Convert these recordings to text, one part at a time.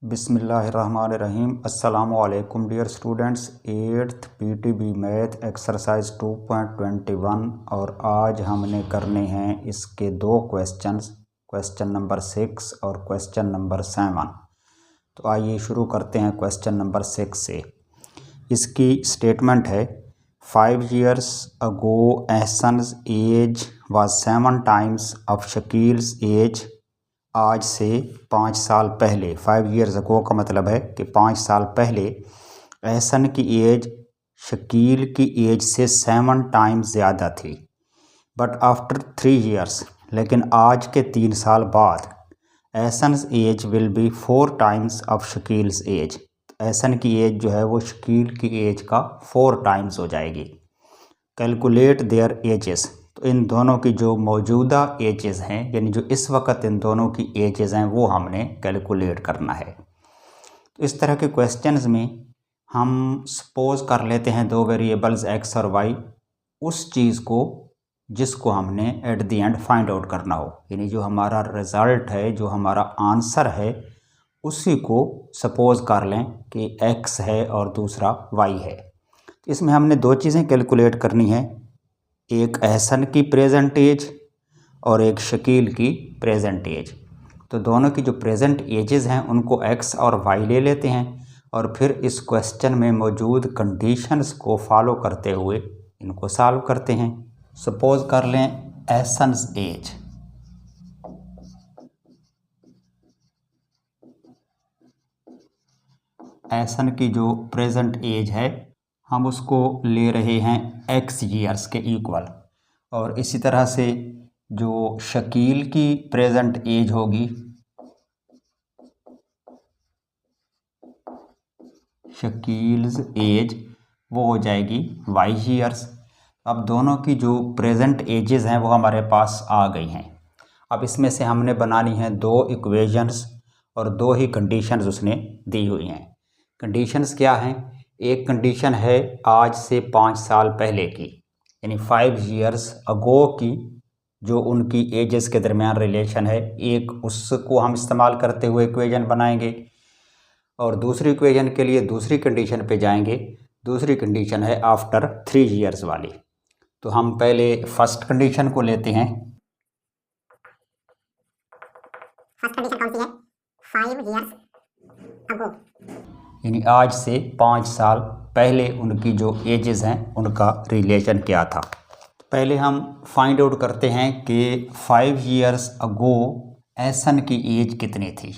बिस्मिल्लाहिर्रहमानिर्रहीम। अस्सलामुअलैकुम dear students. 8th PTB math exercise 2.21 और आज हमने करने हैं इसके दो क्वेश्चंस, क्वेश्चन नंबर 6 और क्वेश्चन नंबर 7। तो आइए शुरू करते हैं क्वेश्चन नंबर 6 से। इसकी स्टेटमेंट है 5 years ago Ahsan's age was 7 times of Shakeel's age. आज से 5 साल पहले, 5 years ago का मतलब है कि 5 साल पहले एहसन की एज शकील की एज से 7 times ज़्यादा थी। बट आफ्टर 3 years, लेकिन आज के 3 साल बाद Ahsan's age will be 4 times of Shakeel's age. Ahsan की एज जो है वो शकील की एज का 4 times हो जाएगी। Calculate their edges. तो इन दोनों की जो मौजूदा एजेस हैं, यानी जो इस वक्त इन दोनों की एजेस हैं, वो हमने कैलकुलेट करना है। तो इस तरह के क्वेश्चंस में हम सपोज कर लेते हैं दो वेरिएबल्स एक्स और वाई, उस चीज़ को जिसको हमने at the end find out करना हो, यानी जो हमारा रिज़ल्ट है, जो हमारा आंसर है, उसी को सपोज कर लें कि एक्स है और दूसरा वाई है। तो इसमें हमने दो चीज़ें कैलकुलेट करनी है, एक एहसन की प्रेजेंट एज और एक शकील की प्रेजेंट एज। तो दोनों की जो प्रेजेंट एजेस हैं उनको एक्स और वाई ले लेते हैं और फिर इस क्वेश्चन में मौजूद कंडीशंस को फॉलो करते हुए इनको सॉल्व करते हैं। सपोज कर लें एहसन्स एज, एहसन की जो प्रेजेंट एज है हम उसको ले रहे हैं एक्स ईयर्स के इक्वल, और इसी तरह से जो शकील की प्रेजेंट एज होगी, शकील्स एज, वो हो जाएगी वाई ईयर्स। अब दोनों की जो प्रेजेंट एजेस हैं वो हमारे पास आ गई हैं। अब इसमें से हमने बनानी है दो इक्वेशंस और दो ही कंडीशंस उसने दी हुई हैं। कंडीशंस क्या हैं? एक कंडीशन है आज से 5 साल पहले की, यानी 5 years अगो की जो उनकी एजेस के दरमियान रिलेशन है, एक उसको हम इस्तेमाल करते हुए इक्वेशन बनाएंगे और दूसरी इक्वेशन के लिए दूसरी कंडीशन पे जाएंगे। दूसरी कंडीशन है आफ्टर 3 years वाली। तो हम पहले फर्स्ट कंडीशन को लेते हैं। फर्स्ट कंडीशन कौन सी है? 5 years ago, यानी आज से 5 साल पहले उनकी जो एजेस हैं उनका रिलेशन क्या था। पहले हम फाइंड आउट करते हैं कि 5 years अगो एहसन की एज कितनी थी।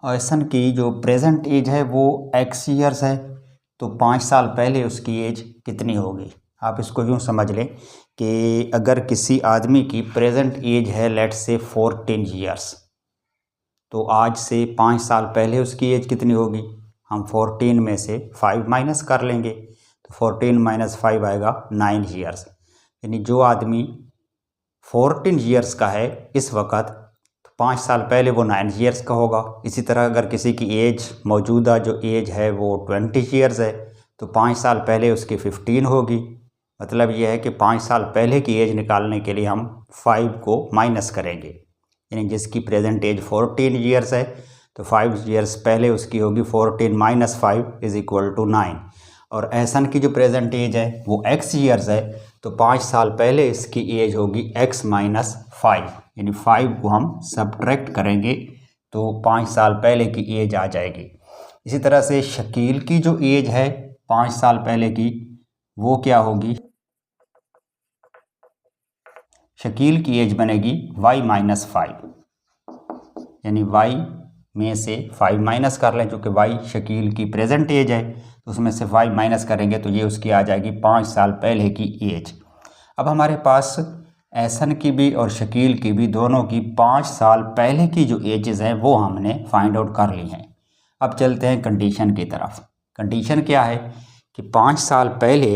एहसन की जो प्रेजेंट एज है वो एक्स ईयर्स है, तो 5 साल पहले उसकी एज कितनी होगी। आप इसको यूँ समझ लें कि अगर किसी आदमी की प्रेजेंट एज है लेट से 14 years, तो आज से 5 साल पहले उसकी एज कितनी होगी। हम 14 में से 5 माइनस कर लेंगे, तो 14 माइनस 5 आएगा 9 years। यानी जो आदमी 14 years का है इस वक्त, तो 5 साल पहले वो 9 years का होगा। इसी तरह अगर किसी की एज, मौजूदा जो एज है वो 20 years है, तो 5 साल पहले उसकी 15 होगी। मतलब ये है कि 5 साल पहले की एज निकालने के लिए हम 5 को माइनस करेंगे, यानी जिसकी प्रेजेंट एज 14 years है तो 5 years पहले उसकी होगी 14 माइनस 5 इज इक्वल टू 9। और एहसन की जो प्रेजेंट एज है वो x years है, तो 5 साल पहले इसकी एज होगी x माइनस 5, यानी 5 को हम सब्ट्रैक्ट करेंगे तो 5 साल पहले की एज आ जाएगी। इसी तरह से शकील की जो एज है 5 साल पहले की, वो क्या होगी? शकील की एज बनेगी y माइनस 5, यानी y में से 5 माइनस कर लें, चूँकि y शकील की प्रेजेंट एज है तो उसमें से 5 माइनस करेंगे तो ये उसकी आ जाएगी 5 साल पहले की एज। अब हमारे पास एहसन की भी और शकील की भी, दोनों की 5 साल पहले की जो एजेस हैं वो हमने फाइंड आउट कर ली हैं। अब चलते हैं कंडीशन की तरफ। कंडीशन क्या है कि 5 साल पहले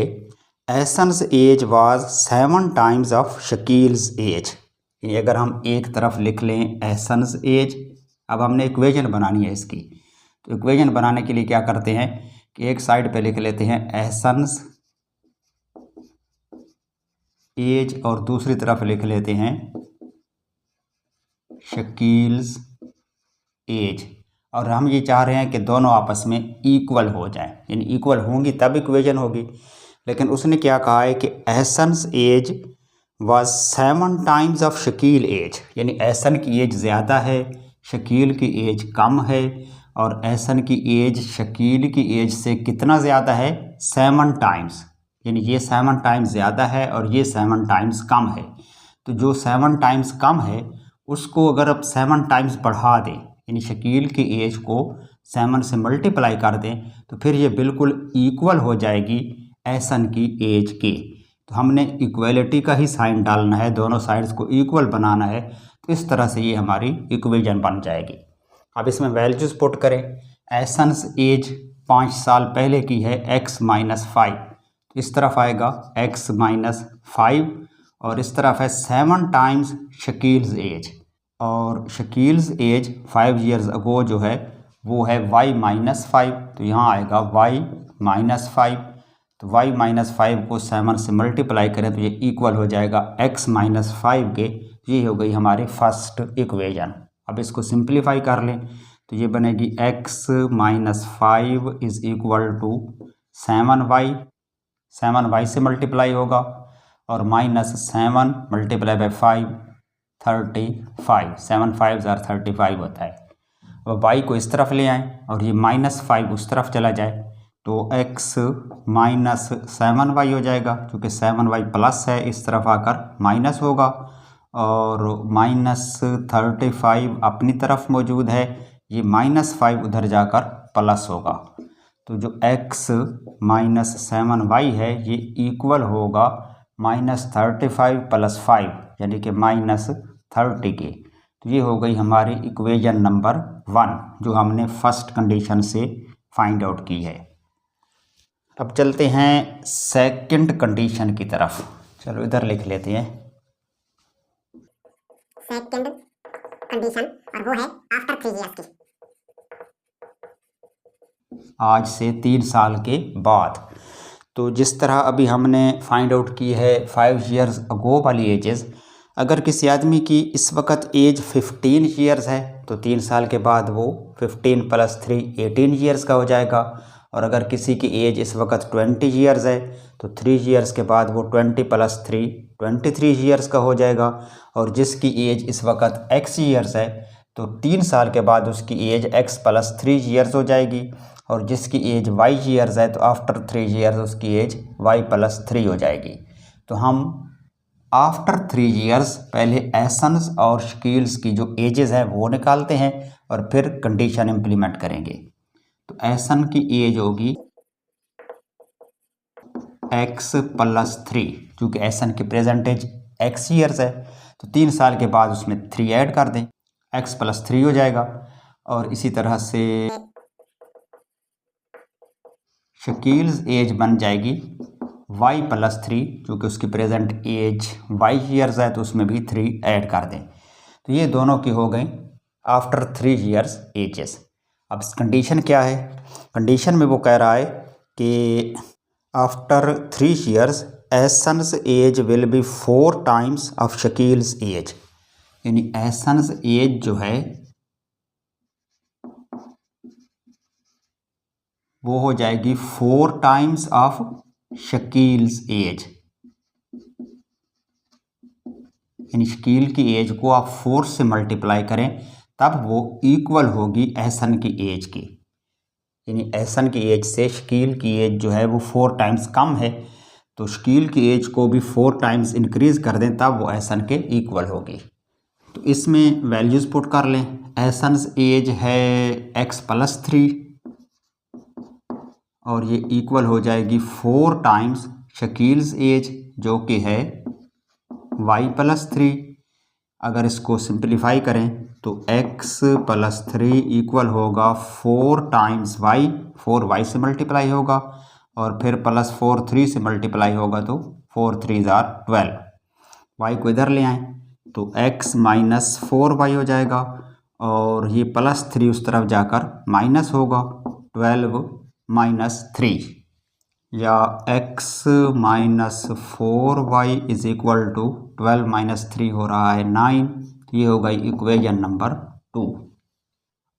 Ahsan's age was 7 times of Shakeel's age. यानी अगर हम एक तरफ लिख लें एहसन्स एज, अब हमने इक्वेशन बनानी है इसकी, तो इक्वेशन बनाने के लिए क्या करते हैं कि एक साइड पे लिख लेते हैं एहसन्स एज और दूसरी तरफ लिख लेते हैं शकील्स एज, और हम ये चाह रहे हैं कि दोनों आपस में इक्वल हो जाएं, यानी इक्वल होंगी तब इक्वेशन होगी। लेकिन उसने क्या कहा है कि Ahsan's age was 7 times of Shakeel age, यानी एहसन की एज ज़्यादा है, शकील की एज कम है, और एहसन की एज शकील की एज से कितना ज़्यादा है, 7 टाइम्स, यानी ये 7 टाइम्स ज़्यादा है और ये 7 टाइम्स कम है। तो जो 7 टाइम्स कम है उसको अगर आप 7 टाइम्स बढ़ा दें, यानी शकील की एज को 7 से मल्टीप्लाई कर दें, तो फिर ये बिल्कुल इक्वल हो जाएगी एहसन की एज के। तो हमने इक्वलिटी का ही साइन डालना है, दोनों साइड्स को इक्वल बनाना है, तो इस तरह से ये हमारी इक्वेशन बन जाएगी। अब इसमें वैल्यूज़ पुट करें। एहसन्स एज 5 साल पहले की है x-5, इस तरफ आएगा x-5, और इस तरफ है 7 टाइम्स शकील्स एज, और शकील्स एज 5 ईयर्स अगो जो है वो है y-5, तो यहाँ आएगा y-5, तो y-5 को 7 से मल्टीप्लाई करें तो ये इक्वल हो जाएगा x-5 के। ये हो गई हमारी फर्स्ट इक्वेशन। अब इसको सिंप्लीफाई कर लें तो ये बनेगी x-5 is equal to 7y से मल्टीप्लाई होगा, और -7 मल्टीप्लाई बाई 5 35, 7 5 35 होता है। अब y को इस तरफ ले आएँ और ये -5 उस तरफ चला जाए तो x-7y हो जाएगा, क्योंकि 7y प्लस है, इस तरफ आकर माइनस होगा, और -35 अपनी तरफ मौजूद है, ये -5 उधर जाकर प्लस होगा। तो जो x-7y है ये इक्वल होगा -35 + 5, यानी कि -30 के। तो ये हो गई हमारी इक्वेशन नंबर 1 जो हमने फर्स्ट कंडीशन से फाइंड आउट की है। अब चलते हैं सेकंड कंडीशन की तरफ। चलो इधर लिख लेते हैं सेकंड कंडीशन, और वो है आफ्टर 3 इयर्स की, आज से 3 साल के बाद। तो जिस तरह अभी हमने फाइंड आउट की है 5 ईयर्स अगो वाली एजेस, अगर किसी आदमी की इस वक्त एज 15 ईयर्स है तो 3 साल के बाद वो 15 + 3 18 ईयर्स का हो जाएगा, और अगर किसी की एज इस वक्त 20 ईयर्स है तो 3 ईयर्स के बाद वो 20 + 3 23 ईयर्स का हो जाएगा, और जिसकी एज इस वक्त x ईयर्स है तो 3 साल के बाद उसकी एज x + 3 ईयर्स हो जाएगी, और जिसकी एज y ईयर्स है तो आफ्टर 3 ईयर्स उसकी एज y + 3 हो जाएगी। तो हम आफ्टर 3 ईयर्स पहले एहसन्स और शकील्स की जो एजेस हैं वो निकालते हैं और फिर कंडीशन इम्प्लीमेंट करेंगे। तो एहसन की एज होगी x + 3, क्योंकि एहसन की प्रेजेंट एज x ईयर्स है, तो 3 साल के बाद उसमें 3 ऐड कर दें, x + 3 हो जाएगा। और इसी तरह से शकील्स एज बन जाएगी y + 3, क्योंकि उसकी प्रेजेंट एज y ईयर्स है तो उसमें भी 3 ऐड कर दें। तो ये दोनों की हो गई आफ्टर 3 ईयर्स एजेस। अब कंडीशन क्या है? कंडीशन में वो कह रहा है कि after 3 years Ahsan's age will be 4 times of Shakeel's age, यानी एहसन्स एज जो है वो हो जाएगी 4 टाइम्स ऑफ शकील्स एज, यानी शकील की एज को आप 4 से मल्टीप्लाई करें तब वो इक्वल होगी एहसन की एज की, यानी एहसन की एज से शकील की एज जो है वो 4 टाइम्स कम है, तो शकील की एज को भी 4 टाइम्स इंक्रीज़ कर दें तब वो एहसन के इक्वल होगी। तो इसमें वैल्यूज़ पुट कर लें। एहसन्स एज है x + 3, और ये इक्वल हो जाएगी 4 टाइम्स शकील्स एज जो कि है y + 3। अगर इसको सिंप्लीफाई करें तो x + 3 इक्वल होगा 4 टाइम्स y, 4y से मल्टीप्लाई होगा, और फिर +4 3 से मल्टीप्लाई होगा तो 4 3 12। y को इधर ले आएँ तो x - 4y हो जाएगा, और ये +3 उस तरफ जाकर माइनस होगा, 12 - 3, या x - 4y is equal to 12 - 3 हो रहा है 9, ये हो गई इक्वेशन नंबर 2।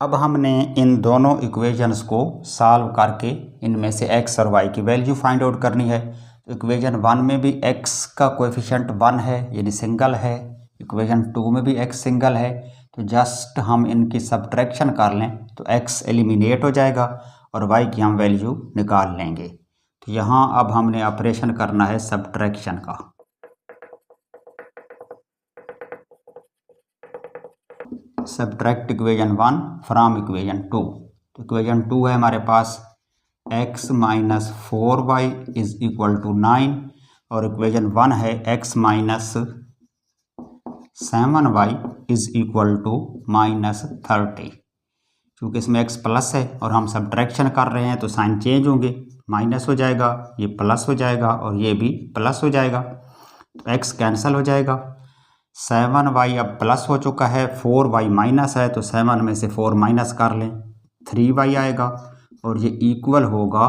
अब हमने इन दोनों इक्वेशंस को सॉल्व करके इनमें से x और y की वैल्यू फाइंड आउट करनी है। तो इक्वेशन 1 में भी x का कोएफिशिएंट 1 है, यानी सिंगल है। इक्वेशन 2 में भी x सिंगल है। तो जस्ट हम इनकी सब्ट्रैक्शन कर लें तो x एलिमिनेट हो जाएगा और y की हम वैल्यू निकाल लेंगे। तो यहाँ अब हमने ऑपरेशन करना है सब्ट्रैक्शन का। Subtract equation 1 from equation 2। तो इक्वेशन 2 है हमारे पास x minus 4y is equal to 9 और इक्वेशन 1 है x minus 7y is equal to minus 30। क्योंकि इसमें x प्लस है और हम सब्ट्रैक्शन कर रहे हैं तो साइन चेंज होंगे, माइनस हो जाएगा, ये प्लस हो जाएगा और ये भी प्लस हो जाएगा। तो x कैंसिल हो जाएगा। 7y अब प्लस हो चुका है, 4y माइनस है तो 7 में से 4 माइनस कर लें, 3y आएगा और ये इक्वल होगा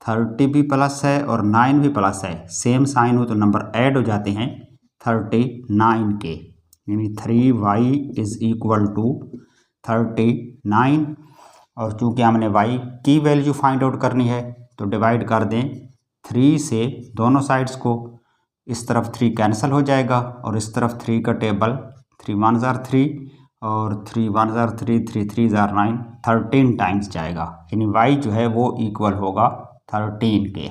30 भी प्लस है और 9 भी प्लस है। सेम साइन हो तो नंबर ऐड हो जाते हैं 39 के, यानी 3y इज इक्वल टू 39। और चूँकि हमने y की वैल्यू फाइंड आउट करनी है तो डिवाइड कर दें 3 से दोनों साइड्स को। इस तरफ 3 कैंसिल हो जाएगा और इस तरफ 3 का टेबल, 3 1 जार 3 और 3 1 जार 3, 3 3 जार 9, 13 टाइम्स जाएगा, यानी y जो है वो इक्वल होगा 13 के।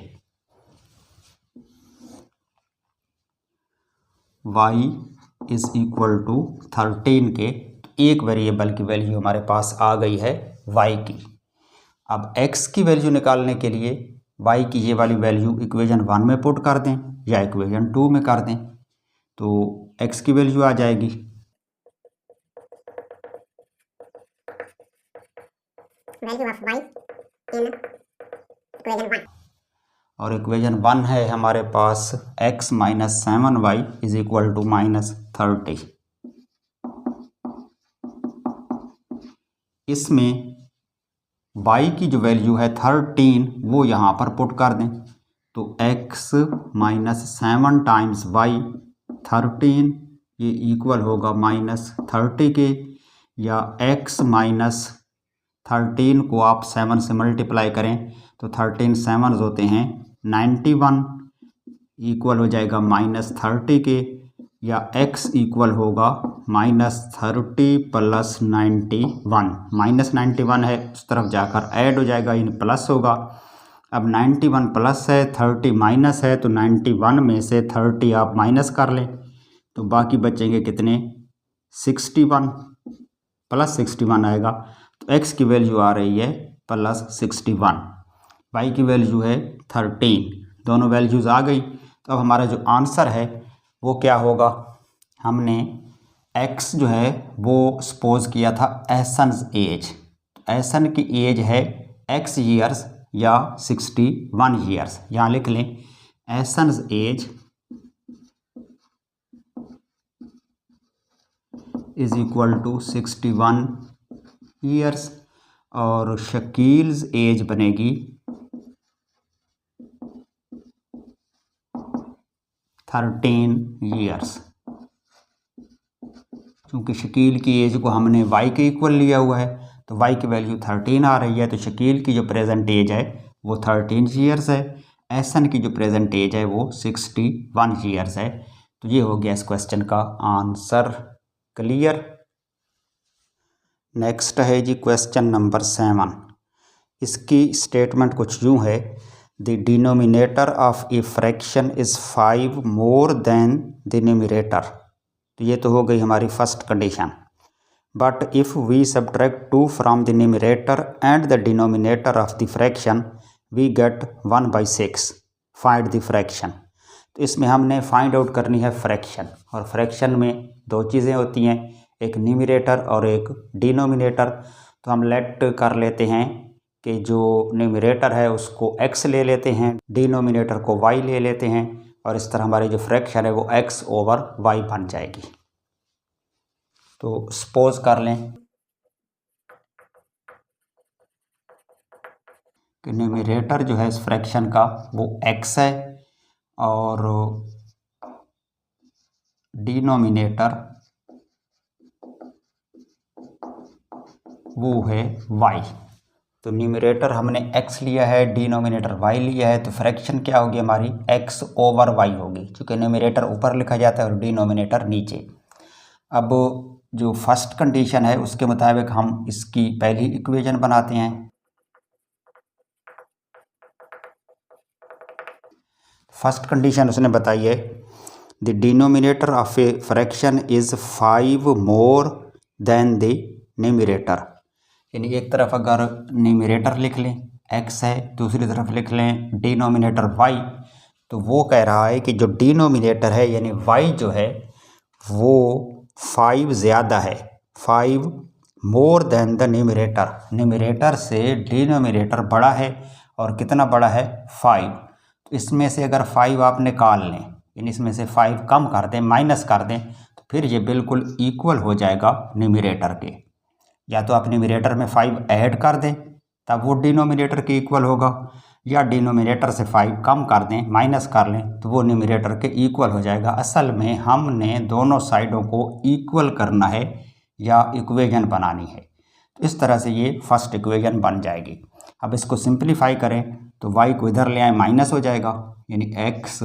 y इज इक्वल टू 13 के। एक वेरिएबल की वैल्यू हमारे पास आ गई है y की। अब x की वैल्यू निकालने के लिए y की ये वाली वैल्यू इक्वेशन 1 में पुट कर दें या इक्वेशन 2 में कर दें तो x की वैल्यू आ जाएगी value of y in equation 1। और इक्वेशन 1 है हमारे पास x minus 7y is equal to minus 30। इसमें y की जो वैल्यू है 13 वो यहाँ पर पुट कर दें तो x माइनस 7 टाइम्स y 13 ये इक्वल होगा माइनस 30 के, या x माइनस 13 को आप 7 से मल्टीप्लाई करें तो 13 7 होते हैं 91, इक्वल हो जाएगा माइनस 30 के, या x इक्वल होगा माइनस 30 प्लस 91। माइनस 91 है उस तरफ जाकर ऐड हो जाएगा, इन प्लस होगा। अब 91 प्लस है, 30 माइनस है तो 91 में से 30 आप माइनस कर लें तो बाकी बचेंगे कितने, 61 प्लस 61 आएगा। तो x की वैल्यू आ रही है प्लस 61, y की वैल्यू है 13। दोनों वैल्यूज़ आ गई। तो अब हमारा जो आंसर है वो क्या होगा, हमने x जो है वो सपोज किया था एसन्स एज। एसन की एज है x ईयर्स या 61 ईयर्स। यहाँ लिख लें एसन्स age is equal to 61 years और शकील्स एज बनेगी 13 ईयर्स। क्योंकि शकील की एज को हमने y के इक्वल लिया हुआ है तो y की वैल्यू 13 आ रही है, तो शकील की जो प्रेजेंट एज है वो 13 ईयर्स है। एहसन की जो प्रेजेंट एज है वो 61 ईयर्स है। तो ये हो गया इस क्वेश्चन का आंसर। क्लियर। नेक्स्ट है जी क्वेश्चन नंबर 7। इसकी स्टेटमेंट कुछ यूँ है, the denominator of a fraction is 5 more than the numerator. तो ये तो हो गई हमारी first condition. But if we subtract 2 from the numerator and the denominator of the fraction we get 1/6, find the fraction. तो इसमें हमने फाइंड आउट करनी है फ्रैक्शन, और फ्रैक्शन में दो चीज़ें होती हैं, एक न्यूमरेटर और एक डिनोमिनेटर। तो हम लेट कर लेते हैं कि जो न्यूमरेटर है उसको x ले लेते हैं, डिनोमिनेटर को y ले लेते हैं, और इस तरह हमारी जो फ्रैक्शन है वो x ओवर y बन जाएगी। तो सपोज कर लें कि न्यूमरेटर जो है इस फ्रैक्शन का वो x है और डिनोमिनेटर वो है y। तो न्यूमरेटर हमने x लिया है, डिनोमिनेटर y लिया है, तो फ्रैक्शन क्या होगी हमारी x ओवर y होगी, क्योंकि न्यूमरेटर ऊपर लिखा जाता है और डिनोमिनेटर नीचे। अब जो फर्स्ट कंडीशन है उसके मुताबिक हम इसकी पहली इक्वेशन बनाते हैं। फर्स्ट कंडीशन उसने बताई है the denominator of a fraction is 5 more than the numerator. यानी एक तरफ अगर न्यूमरेटर लिख लें x है, दूसरी तरफ लिख लें डिनोमिनेटर y, तो वो कह रहा है कि जो डिनोमिनेटर है यानी y जो है वो 5 ज़्यादा है, 5 more than the numerator. Numerator से डिनोमिनेटर बड़ा है, और कितना बड़ा है 5। तो इसमें से अगर 5 आप निकाल लें, यानी इसमें से 5 कम कर दें, माइनस कर दें, तो फिर ये बिल्कुल इक्वल हो जाएगा न्यूमरेटर के। या तो आप न्यूमरेटर में 5 ऐड कर दें तब वो डिनोमिनेटर के इक्वल होगा, या डिनोमिनेटर से 5 कम कर दें, माइनस कर लें, तो वो न्यूमरेटर के इक्वल हो जाएगा। असल में हमने दोनों साइडों को इक्वल करना है या इक्वेशन बनानी है। तो इस तरह से ये फर्स्ट इक्वेशन बन जाएगी। अब इसको सिंप्लीफाई करें तो y को इधर ले आए, माइनस हो जाएगा, यानी x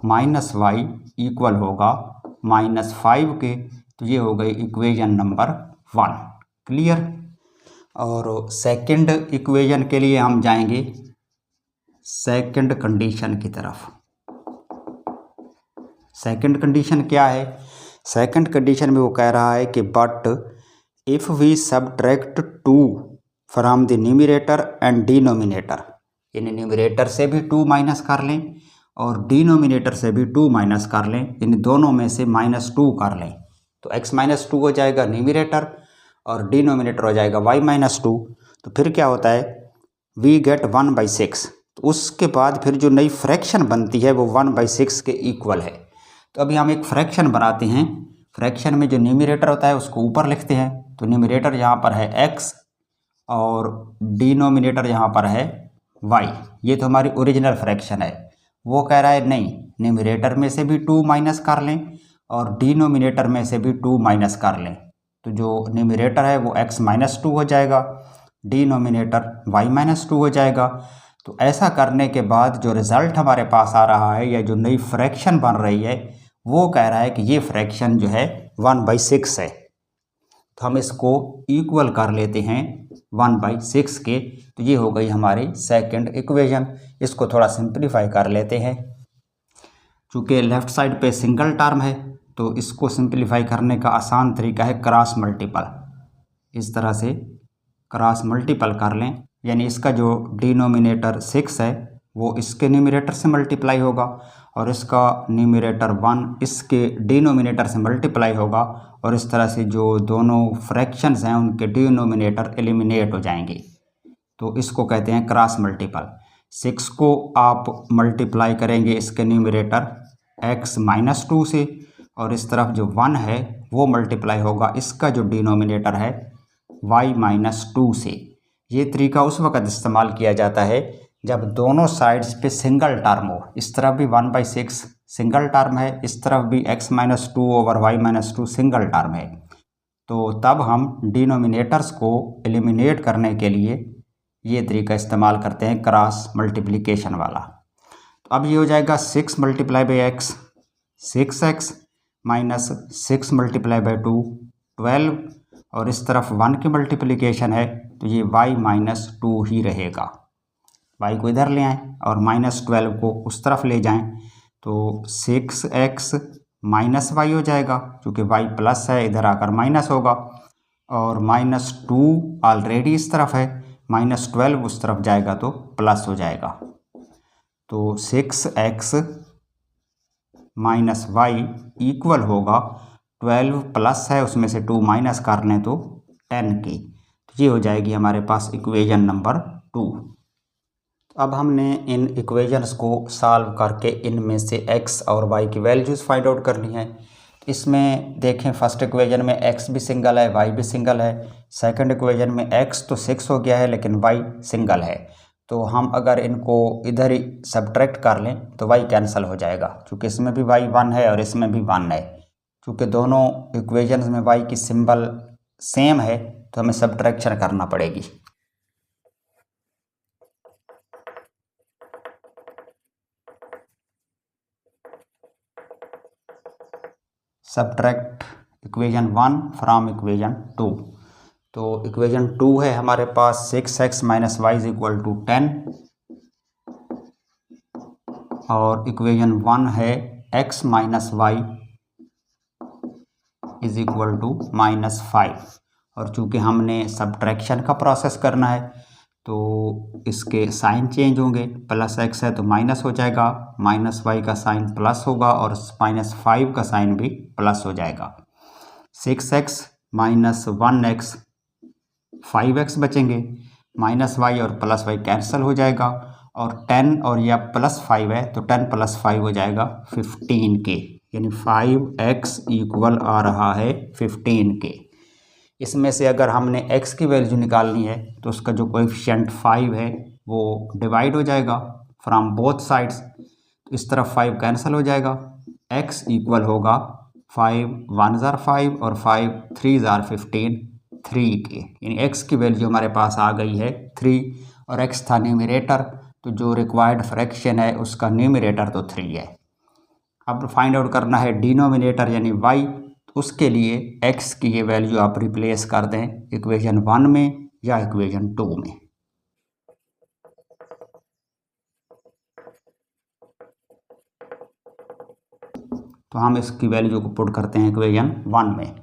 माइनस वाई इक्वल होगा -5 के। तो ये हो गई इक्वेशन नंबर 1। क्लियर। और सेकंड इक्वेशन के लिए हम जाएंगे सेकंड कंडीशन की तरफ। सेकंड कंडीशन क्या है? सेकंड कंडीशन में वो कह रहा है कि but if we subtract 2 from the numerator and denominator, यानी न्यूमरेटर से भी 2 माइनस कर लें और डिनोमिनेटर से भी 2 माइनस कर लें, यानी दोनों में से -2 कर लें, तो x - 2 हो जाएगा न्यूमरेटर और डिनोमिनेटर हो जाएगा y - 2। तो फिर क्या होता है, वी गेट 1/6। तो उसके बाद फिर जो नई फ्रैक्शन बनती है वो 1/6 के इक्वल है। तो अभी हम एक फ्रैक्शन बनाते हैं। फ्रैक्शन में जो न्यूमरेटर होता है उसको ऊपर लिखते हैं, तो न्यूमरेटर यहाँ पर है x और डिनोमिनेटर यहाँ पर है y। ये तो हमारी ओरिजिनल फ्रैक्शन है। वो कह रहा है नहीं, न्यूमरेटर में से भी 2 माइनस कर लें और डिनोमिनेटर में से भी 2 माइनस कर लें, तो जो न्यूमरेटर है वो x - 2 हो जाएगा, डिनोमिनेटर y - 2 हो जाएगा। तो ऐसा करने के बाद जो रिज़ल्ट हमारे पास आ रहा है या जो नई फ्रैक्शन बन रही है वो कह रहा है कि ये फ्रैक्शन जो है 1/6 है। तो हम इसको इक्वल कर लेते हैं 1/6 के। तो ये हो गई हमारी सेकंड इक्वेशन। इसको थोड़ा सिंप्लीफाई कर लेते हैं। चूँकि लेफ़्ट साइड पे सिंगल टर्म है तो इसको सिंप्लीफाई करने का आसान तरीका है क्रॉस मल्टीपल। इस तरह से क्रॉस मल्टीपल कर लें, यानी इसका जो डिनोमिनेटर 6 है वो इसके न्यूमरेटर से मल्टीप्लाई होगा और इसका न्यूमरेटर 1 इसके डिनोमिनेटर से मल्टीप्लाई होगा, और इस तरह से जो दोनों फ्रैक्शंस हैं उनके डिनोमिनेटर एलिमिनेट हो जाएंगे। तो इसको कहते हैं क्रॉस मल्टीपल। 6 को आप मल्टीप्लाई करेंगे इसके न्यूमरेटर x - 2 से, और इस तरफ जो 1 है वो मल्टीप्लाई होगा इसका जो डिनोमिनेटर है y - 2 से। ये तरीका उस वक़्त इस्तेमाल किया जाता है जब दोनों साइड्स पे सिंगल टर्म हो। इस तरफ भी 1/6 सिंगल टर्म है, इस तरफ भी x - 2 over y - 2 single term है। तो तब हम डिनोमिनेटर्स को एलिमिनेट करने के लिए ये तरीका इस्तेमाल करते हैं क्रॉस मल्टीप्लिकेशन वाला। तो अब ये हो जाएगा 6 × x, 6x -6 × 2 12, और इस तरफ 1 की मल्टीप्लिकेशन है तो ये y - 2 ही रहेगा। y को इधर ले आएँ और -12 को उस तरफ ले जाएं, तो 6x - y हो जाएगा, क्योंकि y प्लस है इधर आकर माइनस होगा, और -2 ऑलरेडी इस तरफ है, -12 उस तरफ जाएगा तो प्लस हो जाएगा। तो 6x - y इक्वल होगा 12 प्लस है उसमें से 2 माइनस कर लें तो 10 की। तो ये हो जाएगी हमारे पास इक्वेशन नंबर 2। अब हमने इन इक्वेशंस को सॉल्व करके इनमें से x और y की वैल्यूज़ फाइंड आउट करनी है। इसमें देखें फर्स्ट इक्वेशन में x भी सिंगल है, y भी सिंगल है। सेकंड इक्वेशन में x तो 6 हो गया है लेकिन y सिंगल है। तो हम अगर इनको इधर ही सब्ट्रैक्ट कर लें तो y कैंसिल हो जाएगा, क्योंकि इसमें भी y 1 है और इसमें भी 1 है। क्योंकि दोनों इक्वेशंस में y की सिंबल सेम है तो हमें सब्ट्रैक्शन करना पड़ेगी। Subtract equation 1 from equation 2। तो इक्वेशन 2 है हमारे पास 6x minus y is equal to 10 और इक्वेशन 1 है x minus y is equal to -5। और चूँकि हमने सब्ट्रैक्शन का प्रोसेस करना है तो इसके साइन चेंज होंगे, प्लस x है तो माइनस हो जाएगा, माइनस वाई का साइन प्लस होगा और -5 का साइन भी प्लस हो जाएगा। 6x माइनस 1x 5x बचेंगे, माइनस वाई और प्लस वाई कैंसिल हो जाएगा और 10 और या +5 है तो 10 + 5 हो जाएगा 15 के, यानी 5x इक्वल आ रहा है 15 के। इसमें से अगर हमने x की वैल्यू निकालनी है तो उसका जो कोएफिशिएंट 5 है वो डिवाइड हो जाएगा फ्रॉम बोथ साइड्स, तो इस तरफ 5 कैंसिल हो जाएगा, x इक्वल होगा 5 1 ज़ार 5 और 5 3 ज़ार 15 3 के, यानी x की वैल्यू हमारे पास आ गई है 3 और x था न्यूमरेटर तो जो रिक्वायर्ड फ्रैक्शन है उसका न्यूमरेटर तो 3 है। अब फाइंड आउट करना है डिनोमिनेटर यानी y, उसके लिए x की ये वैल्यू आप रिप्लेस कर दें इक्वेशन 1 में या इक्वेशन 2 में। तो हम इसकी वैल्यू को पुट करते हैं इक्वेशन 1 में।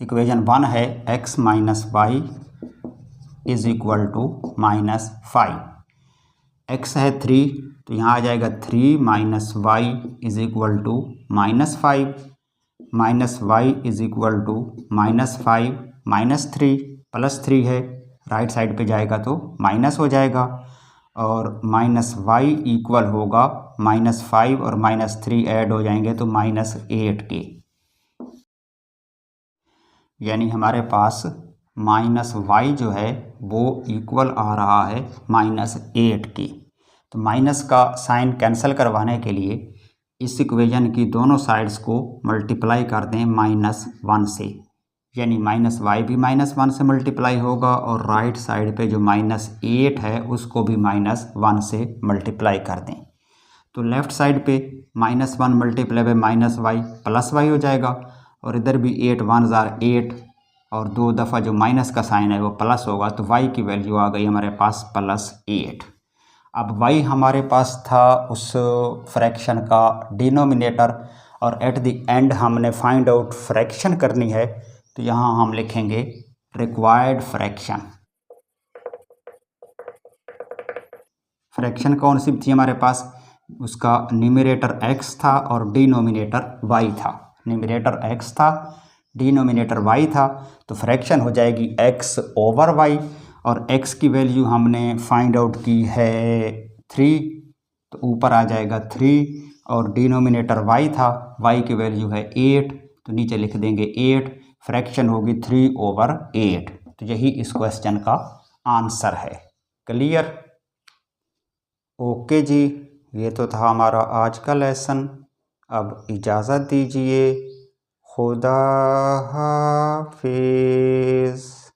इक्वेशन 1 है x minus y is equal to -5। x है 3 तो यहाँ आ जाएगा 3 minus y is equal to -5, minus y is equal to -5 -3 +3 है, राइट साइड पे जाएगा तो माइनस हो जाएगा और माइनस वाई इक्वल होगा -5 और -3 ऐड हो जाएंगे तो -8 के, यानी हमारे पास -y जो है वो इक्वल आ रहा है -8 के। तो माइनस का साइन कैंसिल करवाने के लिए इस इक्वेशन की दोनों साइड्स को मल्टीप्लाई कर दें -1 से, यानी -y भी -1 से मल्टीप्लाई होगा और राइट साइड पे जो -8 है उसको भी -1 से मल्टीप्लाई कर दें। तो लेफ़्ट साइड पे -1 multiply by -y plus y हो जाएगा और इधर भी 8 1 ज़ार 8 और 2 दफ़ा जो माइनस का साइन है वो प्लस होगा तो y की वैल्यू आ गई हमारे पास +8। अब y हमारे पास था उस फ्रैक्शन का डिनोमिनेटर और एट द एंड हमने फाइंड आउट फ्रैक्शन करनी है, तो यहाँ हम लिखेंगे रिक्वायर्ड फ्रैक्शन। फ्रैक्शन कौन सी थी हमारे पास, उसका न्यूमरेटर x था और डिनोमिनेटर y था। न्यूमरेटर x था, डिनोमिनेटर y था, तो फ्रैक्शन हो जाएगी x ओवर y और x की वैल्यू हमने फाइंड आउट की है 3 तो ऊपर आ जाएगा 3 और डिनोमिनेटर y था, y की वैल्यू है 8 तो नीचे लिख देंगे 8, फ्रैक्शन होगी 3/8। तो यही इस क्वेश्चन का आंसर है। क्लियर? ओके जी, ये तो था हमारा आज का लेसन। अब इजाज़त दीजिए, खुदा हाफिज़।